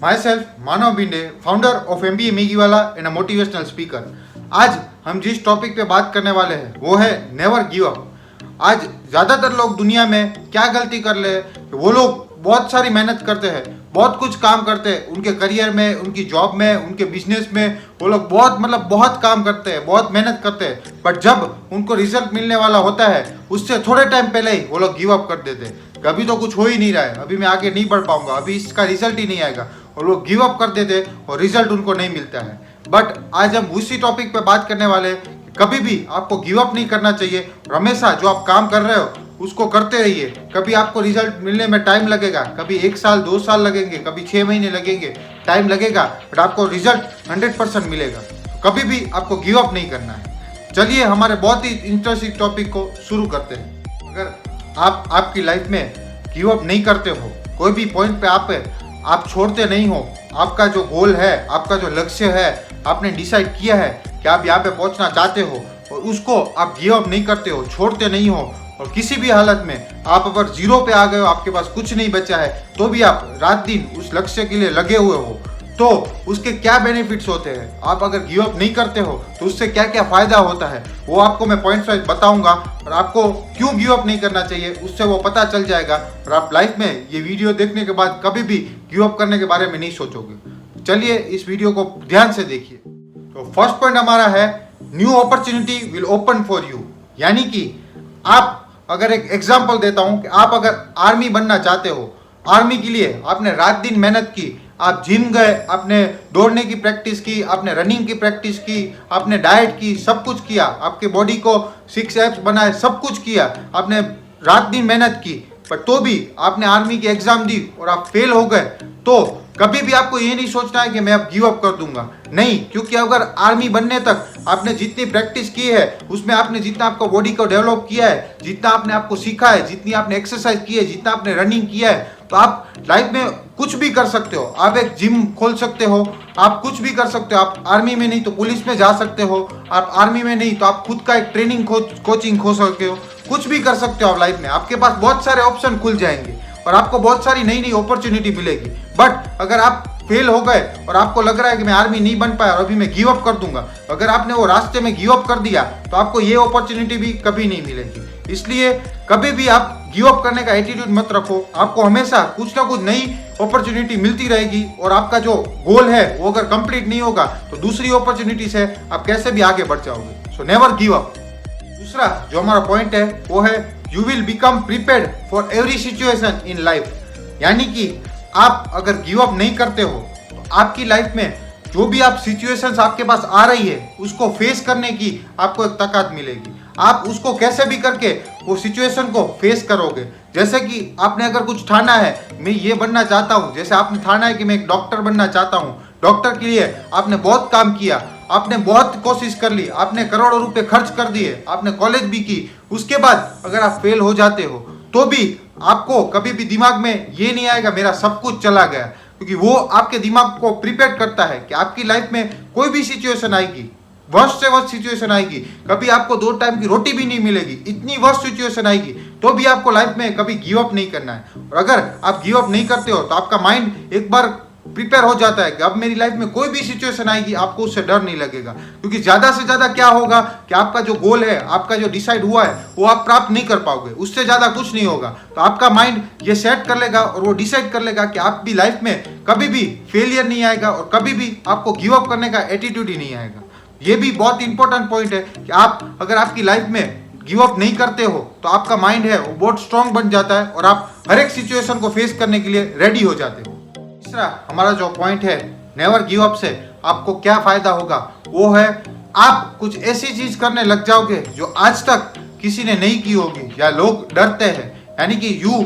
myself Manav Binde, founder of MBA मेगीवाला and a motivational speaker. आज हम जिस टॉपिक पे बात करने वाले हैं वो है नेवर गिव अप। आज ज़्यादातर लोग दुनिया में क्या गलती कर ले, वो लोग बहुत सारी मेहनत करते हैं, बहुत कुछ काम करते हैं, उनके करियर में, उनकी जॉब में, उनके बिजनेस में वो लोग बहुत काम करते हैं, बहुत मेहनत करते हैं, बट जब उनको रिजल्ट मिलने वाला होता है उससे थोड़े टाइम पहले ही वो लोग गिव अप कर देते हैं। कभी तो कुछ हो ही नहीं रहा है, अभी मैं आगे नहीं बढ़ पाऊंगा, अभी इसका रिजल्ट ही नहीं आएगा, और लोग गिव अप कर देते और रिजल्ट उनको नहीं मिलता है। बट आज हम उसी टॉपिक पे बात करने वाले हैं कि कभी भी आपको गिव अप नहीं करना चाहिए और हमेशा जो आप काम कर रहे हो उसको करते रहिए। कभी आपको रिजल्ट मिलने में टाइम लगेगा, कभी 1 साल 2 साल लगेंगे, कभी 6 महीने लगेंगे, टाइम लगेगा, बट आपको रिजल्ट 100% मिलेगा। कभी भी आपको गिव अप नहीं करना है। चलिए हमारे बहुत ही इंटरेस्टिंग टॉपिक को शुरू करते हैं। अगर आप आपकी लाइफ में गिव अप नहीं करते हो, कोई भी पॉइंट पे आप छोड़ते नहीं हो, आपका जो गोल है, आपका जो लक्ष्य है, आपने डिसाइड किया है कि आप यहाँ पे पहुँचना चाहते हो और उसको आप गिव अप नहीं करते हो, छोड़ते नहीं हो, और किसी भी हालत में आप अगर जीरो पे आ गए हो, आपके पास कुछ नहीं बचा है, तो भी आप रात दिन उस लक्ष्य के लिए लगे हुए हो, तो उसके क्या बेनिफिट्स होते हैं। आप अगर गिव अप नहीं करते हो तो उससे क्या क्या फायदा होता है वो आपको मैं पॉइंट वाइज बताऊंगा, और आपको क्यों गिव अप नहीं करना चाहिए उससे वो पता चल जाएगा, और आप लाइफ में ये वीडियो देखने के बाद कभी भी गिव अप करने के बारे में नहीं सोचोगे। चलिए इस वीडियो को ध्यान से देखिए। तो फर्स्ट पॉइंट हमारा है new opportunity will open for you. यानी कि आप अगर एक एग्जाम्पल देता हूं कि आप अगर आर्मी बनना चाहते हो, आर्मी के लिए आपने रात दिन मेहनत की, आप जिम गए, आपने दौड़ने की प्रैक्टिस की, आपने रनिंग की प्रैक्टिस की, आपने डाइट की, सब कुछ किया, आपके बॉडी को 6 एब्स बनाए, सब कुछ किया, आपने रात दिन मेहनत की, पर तो भी आपने आर्मी की एग्जाम दी और आप फेल हो गए, तो कभी भी आपको ये नहीं सोचना है कि मैं अब गिव अप कर दूंगा। नहीं, क्योंकि अगर आर्मी बनने तक आपने जितनी प्रैक्टिस की है, उसमें आपने जितना आपको बॉडी को डेवलप किया है, जितना आपने आपको सीखा है, जितनी आपने एक्सरसाइज की है, जितना आपने रनिंग किया है, तो आप लाइफ में कुछ भी कर सकते हो। आप एक जिम खोल सकते हो, आप कुछ भी कर सकते हो। आप आर्मी में नहीं तो पुलिस में जा सकते हो, आप आर्मी में नहीं तो आप खुद का एक ट्रेनिंग कोचिंग खोल सकते हो, कुछ भी कर सकते हो। आप लाइफ में आपके पास बहुत सारे ऑप्शन खुल जाएंगे और आपको बहुत सारी नई नई अपॉर्चुनिटी मिलेगी। बट अगर आप फेल हो गए और आपको लग रहा है कि मैं आर्मी नहीं बन पाया और अभी मैं गिव अप कर दूंगा, अगर आपने वो रास्ते में गिव अप कर दिया तो आपको ये अपॉर्चुनिटी भी कभी नहीं मिलेगी। इसलिए कभी भी आप गिव अप करने का एटीट्यूड मत रखो। आपको हमेशा कुछ ना कुछ नई अपॉर्चुनिटी मिलती रहेगी, और आपका जो गोल है वो अगर कंप्लीट नहीं होगा तो दूसरी अपॉर्चुनिटी से आप कैसे भी आगे बढ़ जाओगे। So never give up. दूसरा जो हमारा पॉइंट है वो है you will become prepared for every situation in life. यानी कि आप अगर गिव अप नहीं करते हो तो आपकी लाइफ में जो भी आप सिचुएशंस आपके पास आ रही है उसको फेस करने की आपको एक ताकत मिलेगी। आप उसको कैसे भी करके वो सिचुएशन को फेस करोगे। जैसे कि आपने अगर कुछ ठाना है, मैं ये बनना चाहता हूँ, जैसे आपने ठाना है कि मैं एक डॉक्टर बनना चाहता हूँ, डॉक्टर के लिए आपने बहुत काम किया, आपने बहुत कोशिश कर ली, आपने करोड़ों रुपए खर्च कर दिए, आपने कॉलेज भी की, उसके बाद अगर आप फेल हो जाते हो तो भी आपको कभी भी दिमाग में ये नहीं आएगा मेरा सब कुछ चला गया, क्योंकि वो आपके दिमाग को प्रिपेयर करता है कि आपकी लाइफ में कोई भी सिचुएशन आएगी, वर्स्ट से वर्स्ट सिचुएशन आएगी, कभी आपको 2 टाइम की रोटी भी नहीं मिलेगी, इतनी वर्स्ट सिचुएशन आएगी, तो भी आपको लाइफ में कभी गिव अप नहीं करना है। और अगर आप गिव अप नहीं करते हो तो आपका माइंड एक बार प्रिपेयर हो जाता है कि अब मेरी लाइफ में कोई भी सिचुएशन आएगी, आपको उससे डर नहीं लगेगा। क्योंकि ज़्यादा से ज़्यादा क्या होगा कि आपका जो गोल है, आपका जो डिसाइड हुआ है वो आप प्राप्त नहीं कर पाओगे, उससे ज़्यादा कुछ नहीं होगा। तो आपका माइंड ये सेट कर लेगा और वो डिसाइड कर लेगा कि आप भी लाइफ में कभी भी फेलियर नहीं आएगा और कभी भी आपको गिव अप करने का एटीट्यूड ही नहीं आएगा। ये भी बहुत इंपॉर्टेंट पॉइंट है कि आप अगर आपकी लाइफ में गिव अप नहीं करते हो तो आपका माइंड है वो बहुत स्ट्रांग बन जाता है और आप हर एक सिचुएशन को फेस करने के लिए रेडी हो जाते हो। तीसरा हमारा जो पॉइंट है नेवर गिव अप से आपको क्या फायदा होगा, वो है आप कुछ ऐसी चीज करने लग जाओगे जो आज तक किसी ने नहीं की होगी या लोग डरते हैं। यानी कि you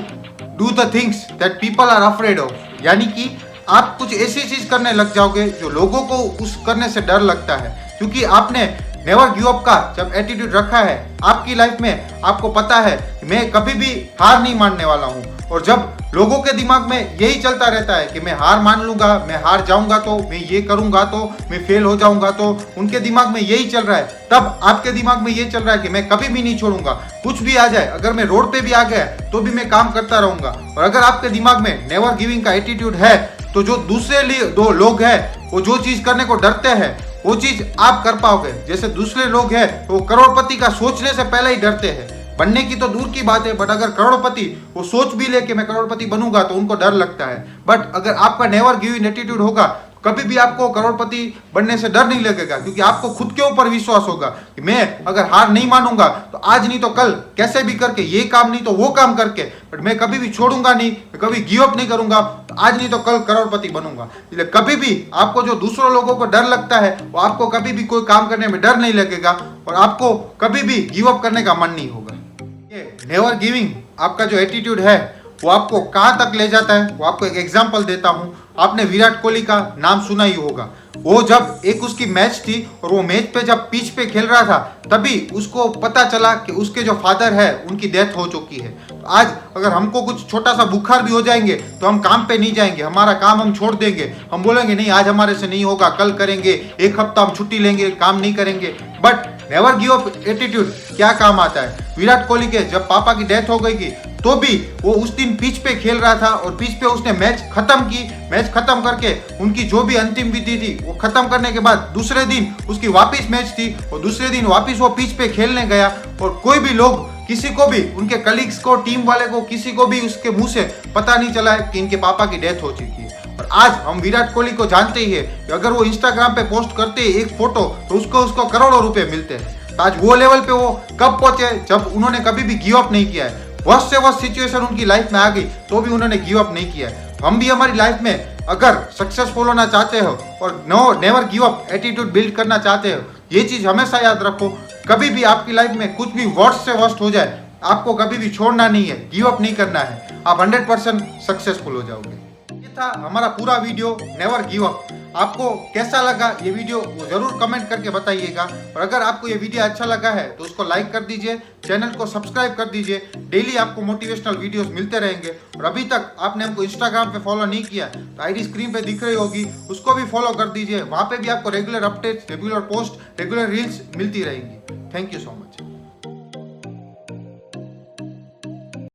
do the things that people are afraid of. यानी कि आप कुछ ऐसी चीज करने लग जाओगे जो लोगों को उस करने से डर लगता है, क्योंकि आपने नेवर गिव अप का जब एटीट्यूड रखा है आपकी लाइफ में, आपको पता है कि मैं कभी भी हार नहीं मानने वाला हूँ। और जब लोगों के दिमाग में यही चलता रहता है कि मैं हार मान लूंगा, मैं हार जाऊंगा तो, मैं ये करूंगा तो, मैं फेल हो जाऊंगा तो, उनके दिमाग में यही चल रहा है, तब आपके दिमाग में ये चल रहा है कि मैं कभी भी नहीं छोड़ूंगा, कुछ भी आ जाए, अगर मैं रोड पे भी आ गया तो भी मैं काम करता रहूंगा। और अगर आपके दिमाग में नेवर गिविंग का एटीट्यूड है तो जो दूसरे दो लोग हैं वो जो चीज करने को डरते हैं वो चीज आप कर पाओगे। जैसे दूसरे लोग हैं वो करोड़पति का सोचने से पहले ही डरते हैं, बनने की तो दूर की बात है, बट अगर करोड़पति वो सोच भी ले कि मैं करोड़पति बनूंगा तो उनको डर लगता है। बट अगर आपका नेवर गिव इन एटीट्यूड होगा कभी भी आपको करोड़पति बनने से डर नहीं लगेगा, क्योंकि आपको खुद के ऊपर विश्वास होगा कि मैं अगर हार नहीं मानूंगा तो आज नहीं तो कल कैसे भी करके ये काम नहीं तो वो काम करके, बट मैं कभी भी छोड़ूंगा नहीं, मैं कभी गिव अप नहीं करूंगा, तो आज नहीं तो कल करोड़पति बनूंगा। इसलिए कभी भी आपको जो दूसरों लोगों को डर लगता है वो आपको कभी भी कोई काम करने में डर नहीं लगेगा और आपको कभी भी गिव अप करने का मन नहीं होगा। ये नेवर गिविंग आपका जो एटीट्यूड है वो आपको कहाँ तक ले जाता है वो आपको एक एग्जांपल देता हूँ। आपने विराट कोहली का नाम सुना ही होगा। वो जब एक उसकी मैच थी और वो मैच पे जब पिच पे खेल रहा था तभी उसको पता चला कि उसके जो फादर है उनकी डेथ हो चुकी है। तो आज अगर हमको कुछ छोटा सा बुखार भी हो जाएंगे तो हम काम पे नहीं जाएंगे, हमारा काम हम छोड़ देंगे, हम बोलेंगे नहीं आज हमारे से नहीं होगा, कल करेंगे, एक हफ्ता हम छुट्टी लेंगे, काम नहीं करेंगे। But never give up attitude क्या काम आता है। विराट कोहली के जब पापा की डेथ हो गई थी तो भी वो उस दिन पिच पे खेल रहा था और पिच पे उसने मैच खत्म की। मैच खत्म करके उनकी जो भी अंतिम विधि थी वो खत्म करने के बाद दूसरे दिन उसकी वापस मैच थी और दूसरे दिन वापस वो पिच पे खेलने गया। और कोई भी लोग किसी को भी उनके कलीग्स को, टीम वाले को, किसी को भी उसके मुंह से पता नहीं चला है कि इनके पापा की डेथ हो चुकी है। और आज हम विराट कोहली को जानते ही है कि अगर वो इंस्टाग्राम पे पोस्ट करते हैं एक फोटो तो उसको करोड़ों रुपए मिलते हैं। तो आज वो लेवल पे वो कब पहुंचे जब उन्होंने कभी भी गिव अप नहीं किया है। वर्स्ट से वर्स्ट सिचुएशन उनकी लाइफ में आ गई तो भी उन्होंने गिव अप नहीं किया है। हम भी हमारी लाइफ में अगर सक्सेसफुल होना चाहते हो और never give up attitude build करना चाहते हो, ये चीज हमेशा याद रखो। कभी भी आपकी लाइफ में कुछ भी वर्स्ट से वर्स्ट हो जाए आपको कभी भी छोड़ना नहीं है, गिव अप नहीं करना है, आप 100% सक्सेसफुल हो जाओगे। ये था हमारा पूरा वीडियो नेवर गिव अप। आपको कैसा लगा ये वीडियो वो जरूर कमेंट करके बताइएगा। और अगर आपको ये वीडियो अच्छा लगा है तो उसको लाइक कर दीजिए, चैनल को सब्सक्राइब कर दीजिए। डेली आपको मोटिवेशनल वीडियोस मिलते रहेंगे। और अभी तक आपने हमको इंस्टाग्राम पे फॉलो नहीं किया तो आईडी स्क्रीन पे दिख रही होगी, उसको भी फॉलो कर दीजिए। वहाँ पे भी आपको regular updates, regular post, regular reels मिलती रहेंगी। Thank you so much.